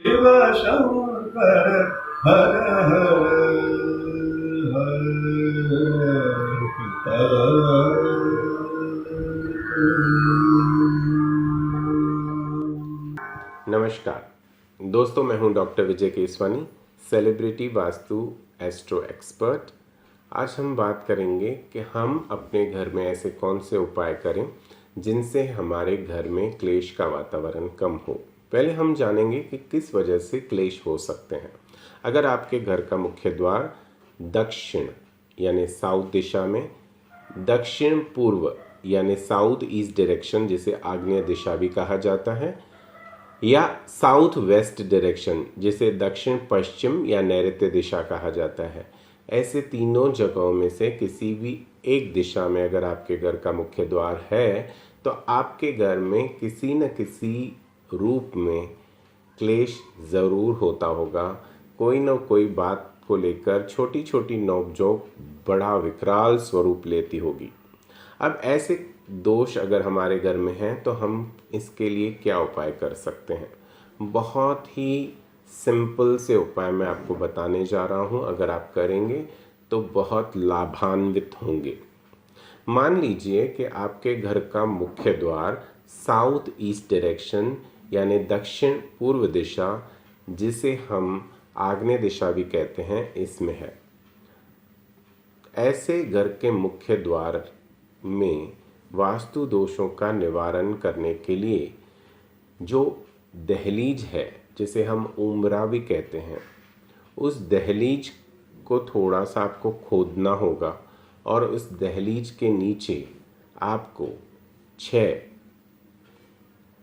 शिव शंकर हर हर नमस्कार दोस्तों, मैं हूं doctor Vijay Keswani, celebrity Vastu astro expert. आज हम बात करेंगे कि हम अपने घर में ऐसे कौन से उपाय करें जिनसे हमारे घर में क्लेश का वातावरण कम हो। पहले हम जानेंगे कि किस वजह से क्लेश हो सकते हैं। अगर आपके घर का मुख्य द्वार दक्षिण यानी साउथ दिशा में, दक्षिण पूर्व यानी साउथ ईस्ट डायरेक्शन जिसे आग्नेय दिशा भी कहा जाता है, या साउथ वेस्ट डायरेक्शन जिसे दक्षिण पश्चिम या नैऋत्य दिशा कहा जाता है, ऐसे तीनों जगहों में से किसी भी एक दिशा में अगर आपके घर का मुख्य द्वार है तो आपके घर में किसी न किसी रूप में क्लेश ज़रूर होता होगा। कोई न कोई बात को लेकर छोटी छोटी नोकझोंक बड़ा विकराल स्वरूप लेती होगी। अब ऐसे दोष अगर हमारे घर में हैं तो हम इसके लिए क्या उपाय कर सकते हैं। बहुत ही सिंपल से उपाय मैं आपको बताने जा रहा हूं, अगर आप करेंगे तो बहुत लाभान्वित होंगे। मान लीजिए कि आपके घर का मुख्य द्वार साउथ ईस्ट डायरेक्शन यानी दक्षिण पूर्व दिशा, जिसे हम आग्नेय दिशा भी कहते हैं, इसमें है। ऐसे घर के मुख्य द्वार में वास्तु दोषों का निवारण करने के लिए जो दहलीज है, जिसे हम उम्बरा भी कहते हैं, उस दहलीज को थोड़ा सा आपको खोदना होगा और उस दहलीज के नीचे आपको 6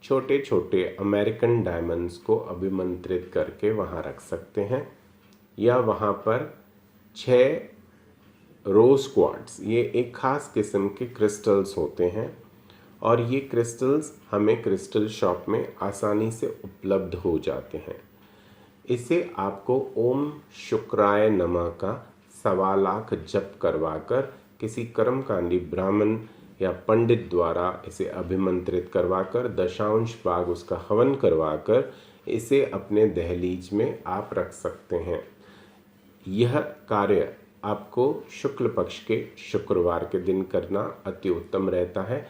छोटे छोटे अमेरिकन डायमंड्स को अभिमंत्रित करके वहाँ रख सकते हैं, या वहाँ पर 6 रोज क्वार्ट्स, ये एक ख़ास किस्म के क्रिस्टल्स होते हैं और ये क्रिस्टल्स हमें क्रिस्टल शॉप में आसानी से उपलब्ध हो जाते हैं। इसे आपको ओम शुक्राय नमः का 1.25 लाख जप करवाकर किसी कर्मकांडी ब्राह्मण या पंडित द्वारा इसे अभिमंत्रित करवाकर दशांश भाग उसका हवन करवाकर इसे अपने दहलीज में आप रख सकते हैं। यह कार्य आपको शुक्ल पक्ष के शुक्रवार के दिन करना अति उत्तम रहता है,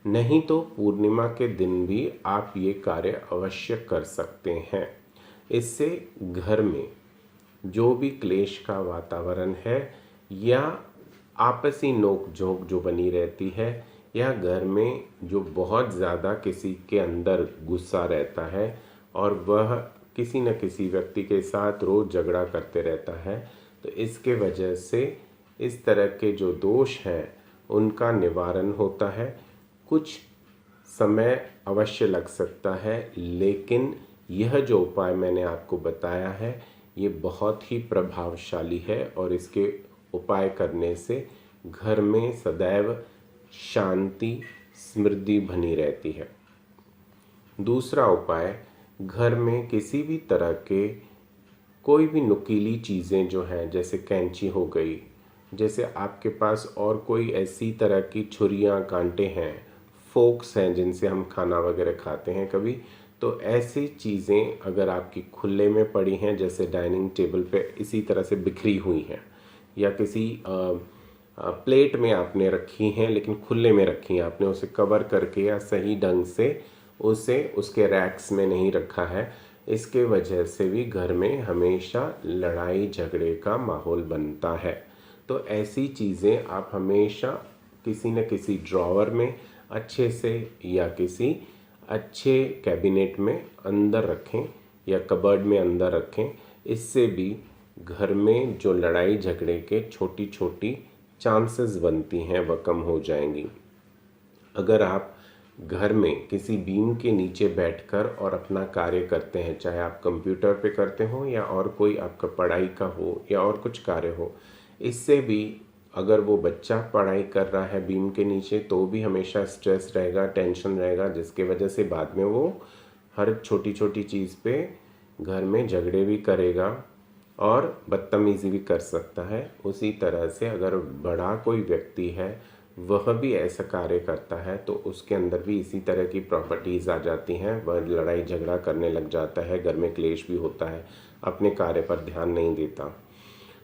नहीं तो पूर्णिमा के दिन भी आप ये कार्य अवश्य कर सकते हैं। इससे घर में जो भी क्लेश का वातावरण है या आपसी नोक-झोंक जो बनी रहती है, या घर में जो बहुत ज़्यादा किसी के अंदर गुस्सा रहता है और वह किसी न किसी व्यक्ति के साथ रोज़ झगड़ा करते रहता है, तो इसके वजह से इस तरह के जो दोष हैं उनका निवारण होता है। कुछ समय अवश्य लग सकता है, लेकिन यह जो उपाय मैंने आपको बताया है ये बहुत ही प्रभावशाली है और इसके उपाय करने से घर में सदैव शांति समृद्धि बनी रहती है। दूसरा उपाय, घर में किसी भी तरह के कोई भी नुकीली चीज़ें जो हैं, जैसे कैंची हो गई, जैसे आपके पास और कोई ऐसी तरह की छुरियाँ कांटे हैं, फोक्स हैं जिनसे हम खाना वगैरह खाते हैं कभी, तो ऐसी चीज़ें अगर आपकी खुले में पड़ी हैं, जैसे डाइनिंग टेबल पे इसी तरह से बिखरी हुई हैं, या किसी प्लेट में आपने रखी हैं लेकिन खुले में रखी हैं, आपने उसे कवर करके या सही ढंग से उसे उसके रैक्स में नहीं रखा है, इसके वजह से भी घर में हमेशा लड़ाई झगड़े का माहौल बनता है। तो ऐसी चीज़ें आप हमेशा किसी न किसी ड्रॉवर में अच्छे से या किसी अच्छे कैबिनेट में अंदर रखें या कबर्ड में अंदर रखें। इससे भी घर में जो लड़ाई झगड़े के छोटी छोटी चांसेस बनती हैं वह कम हो जाएंगी। अगर आप घर में किसी बीम के नीचे बैठकर और अपना कार्य करते हैं, चाहे आप कंप्यूटर पे करते हो या और कोई आपका पढ़ाई का हो या और कुछ कार्य हो, इससे भी अगर वो बच्चा पढ़ाई कर रहा है बीम के नीचे तो भी हमेशा स्ट्रेस रहेगा, टेंशन रहेगा, जिसके वजह से बाद में वो हर छोटी छोटी चीज़ पे घर में झगड़े भी करेगा और बदतमीज़ी भी कर सकता है। उसी तरह से अगर बड़ा कोई व्यक्ति है वह भी ऐसा कार्य करता है तो उसके अंदर भी इसी तरह की प्रॉपर्टीज़ आ जाती हैं। वह लड़ाई झगड़ा करने लग जाता है, घर में क्लेश भी होता है, अपने कार्य पर ध्यान नहीं देता।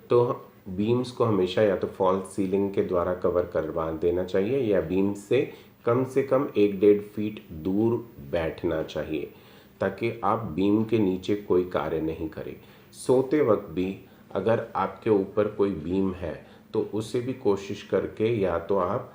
तो बीम्स को हमेशा या तो फॉल्स सीलिंग के द्वारा कवर करवा देना चाहिए या बीम से कम 1-1.5 फीट दूर बैठना चाहिए, ताकि आप बीम के नीचे कोई कार्य नहीं करें। सोते वक्त भी अगर आपके ऊपर कोई बीम है तो उसे भी कोशिश करके या तो आप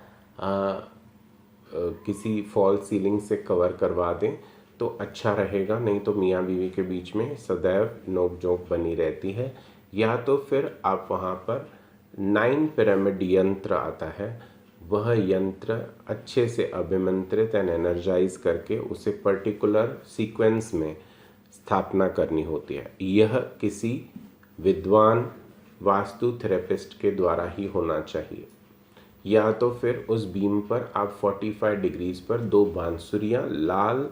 किसी फॉल सीलिंग से कवर करवा दें तो अच्छा रहेगा, नहीं तो मियाँ बीवी के बीच में सदैव नोक झोंक बनी रहती है। या तो फिर आप वहाँ पर 9 पिरामिड यंत्र आता है, वह यंत्र अच्छे से अभिमंत्रित एंड एनर्जाइज करके उसे पर्टिकुलर सीक्वेंस में स्थापना करनी होती है। यह किसी विद्वान वास्तु थेरेपिस्ट के द्वारा ही होना चाहिए। या तो फिर उस बीम पर आप 45 डिग्रीज पर 2 बांसुरियाँ लाल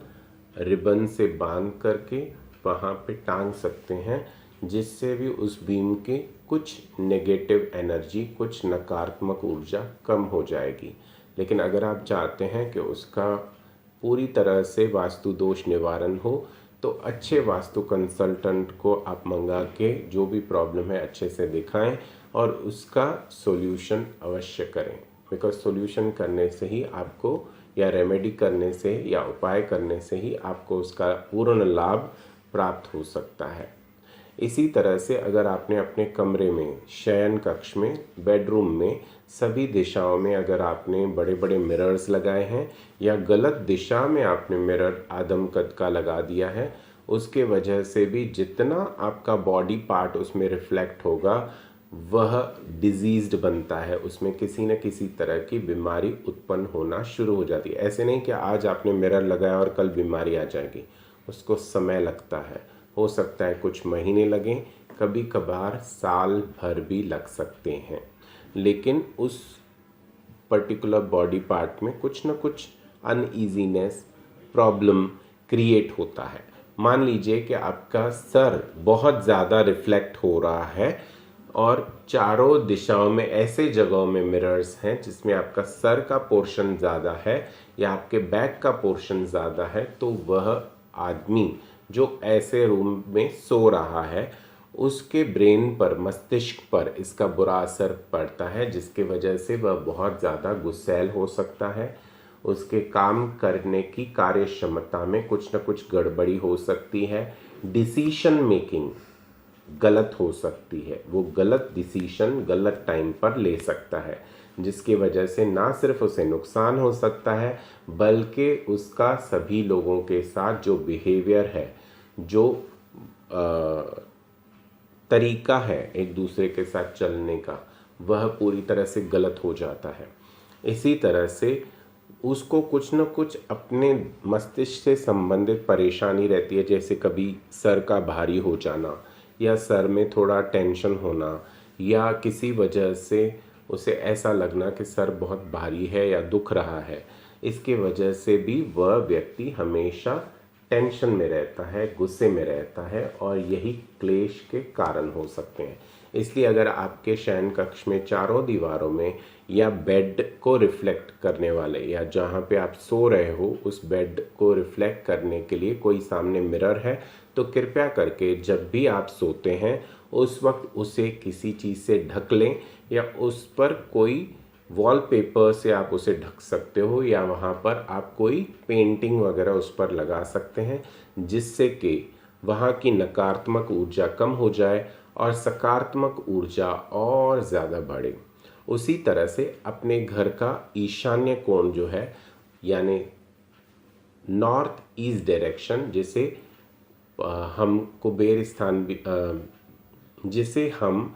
रिबन से बांध करके वहाँ पे टांग सकते हैं, जिससे भी उस बीम के कुछ नेगेटिव एनर्जी, कुछ नकारात्मक ऊर्जा कम हो जाएगी। लेकिन अगर आप चाहते हैं कि उसका पूरी तरह से वास्तु दोष निवारण हो तो अच्छे वास्तु कंसल्टेंट को आप मंगा के जो भी प्रॉब्लम है अच्छे से दिखाएं और उसका सॉल्यूशन अवश्य करें। बिकॉज सॉल्यूशन करने से ही आपको, या रेमेडी करने से या उपाय करने से ही आपको उसका पूर्ण लाभ प्राप्त हो सकता है। इसी तरह से अगर आपने अपने कमरे में, शयन कक्ष में, बेडरूम में सभी दिशाओं में अगर आपने बड़े बड़े मिरर्स लगाए हैं या गलत दिशा में आपने मिरर आदम कद का लगा दिया है, उसके वजह से भी जितना आपका बॉडी पार्ट उसमें रिफ्लेक्ट होगा वह डिजीज्ड बनता है, उसमें किसी न किसी तरह की बीमारी उत्पन्न होना शुरू हो जाती है। ऐसे नहीं कि आज आपने मिरर लगाया और कल बीमारी आ जाएगी, उसको समय लगता है। हो सकता है कुछ महीने लगें, कभी कभार साल भर भी लग सकते हैं, लेकिन उस पर्टिकुलर बॉडी पार्ट में कुछ न कुछ अनईजीनेस, प्रॉब्लम क्रिएट होता है। मान लीजिए कि आपका सर बहुत ज़्यादा रिफ्लेक्ट हो रहा है और चारों दिशाओं में ऐसे जगहों में मिरर्स हैं जिसमें आपका सर का पोर्शन ज़्यादा है या आपके बैक का पोर्शन ज़्यादा है, तो वह आदमी जो ऐसे रूम में सो रहा है उसके ब्रेन पर, मस्तिष्क पर इसका बुरा असर पड़ता है, जिसके वजह से वह बहुत ज़्यादा गुस्सैल हो सकता है। उसके काम करने की कार्य क्षमता में कुछ न कुछ गड़बड़ी हो सकती है। डिसीशन मेकिंग गलत हो सकती है, वो गलत डिसीशन गलत टाइम पर ले सकता है, जिसकी वजह से ना सिर्फ उसे नुकसान हो सकता है बल्कि उसका सभी लोगों के साथ जो बिहेवियर है, जो तरीका है एक दूसरे के साथ चलने का, वह पूरी तरह से गलत हो जाता है। इसी तरह से उसको कुछ न कुछ अपने मस्तिष्क से संबंधित परेशानी रहती है, जैसे कभी सर का भारी हो जाना या सर में थोड़ा टेंशन होना या किसी वजह से उसे ऐसा लगना कि सर बहुत भारी है या दुख रहा है। इसके वजह से भी वह व्यक्ति हमेशा टेंशन में रहता है, गुस्से में रहता है और यही क्लेश के कारण हो सकते हैं। इसलिए अगर आपके शयन कक्ष में चारों दीवारों में या बेड को रिफ्लेक्ट करने वाले या जहाँ पे आप सो रहे हो उस बेड को रिफ्लेक्ट करने के लिए कोई सामने मिरर है, तो कृपया करके जब भी आप सोते हैं उस वक्त उसे किसी चीज़ से ढक लें या उस पर कोई वॉलपेपर से आप उसे ढक सकते हो या वहाँ पर आप कोई पेंटिंग वगैरह उस पर लगा सकते हैं, जिससे कि वहाँ की नकारात्मक ऊर्जा कम हो जाए और सकारात्मक ऊर्जा और ज़्यादा बढ़े। उसी तरह से अपने घर का ईशान्य कोण जो है, यानी नॉर्थ ईस्ट डायरेक्शन, जिसे हम कुबेर स्थान भी जिसे हम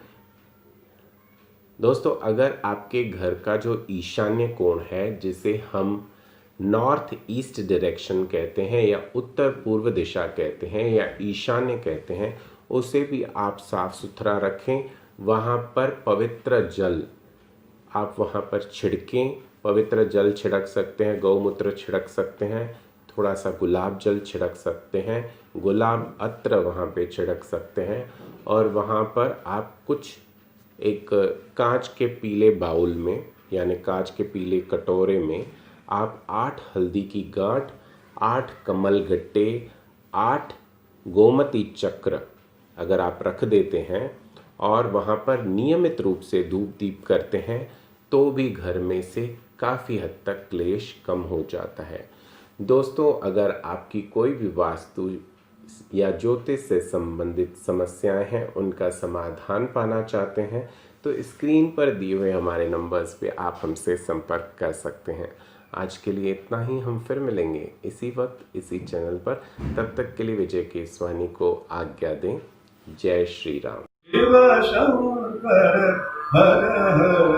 दोस्तों, अगर आपके घर का जो ईशान्य कोण है जिसे हम नॉर्थ ईस्ट डायरेक्शन कहते हैं या उत्तर पूर्व दिशा कहते हैं या ईशान्य कहते हैं, उसे भी आप साफ सुथरा रखें। वहाँ पर पवित्र जल आप वहाँ पर छिड़कें, पवित्र जल छिड़क सकते हैं, गौमूत्र छिड़क सकते हैं, थोड़ा सा गुलाब जल छिड़क सकते हैं, गुलाब अत्र वहाँ पे छिड़क सकते हैं और वहाँ पर आप कुछ एक कांच के पीले बाउल में यानी कांच के पीले कटोरे में आप 8 हल्दी की गांठ, 8 कमल गट्टे, 8 गोमती चक्र अगर आप रख देते हैं और वहाँ पर नियमित रूप से धूप दीप करते हैं तो भी घर में से काफ़ी हद तक क्लेश कम हो जाता है। दोस्तों, अगर आपकी कोई भी वास्तु या ज्योतिष से संबंधित समस्याएं हैं, उनका समाधान पाना चाहते हैं तो स्क्रीन पर दिए हुए हमारे नंबर्स पे आप हमसे संपर्क कर सकते हैं। आज के लिए इतना ही, हम फिर मिलेंगे इसी वक्त इसी चैनल पर। तब तक के लिए विजय केसवानी को आज्ञा दें। जय श्री राम। शिव शंकर हर हर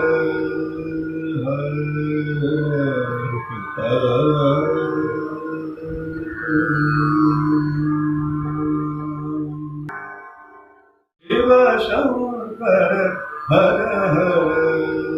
शिव शंकर हर हर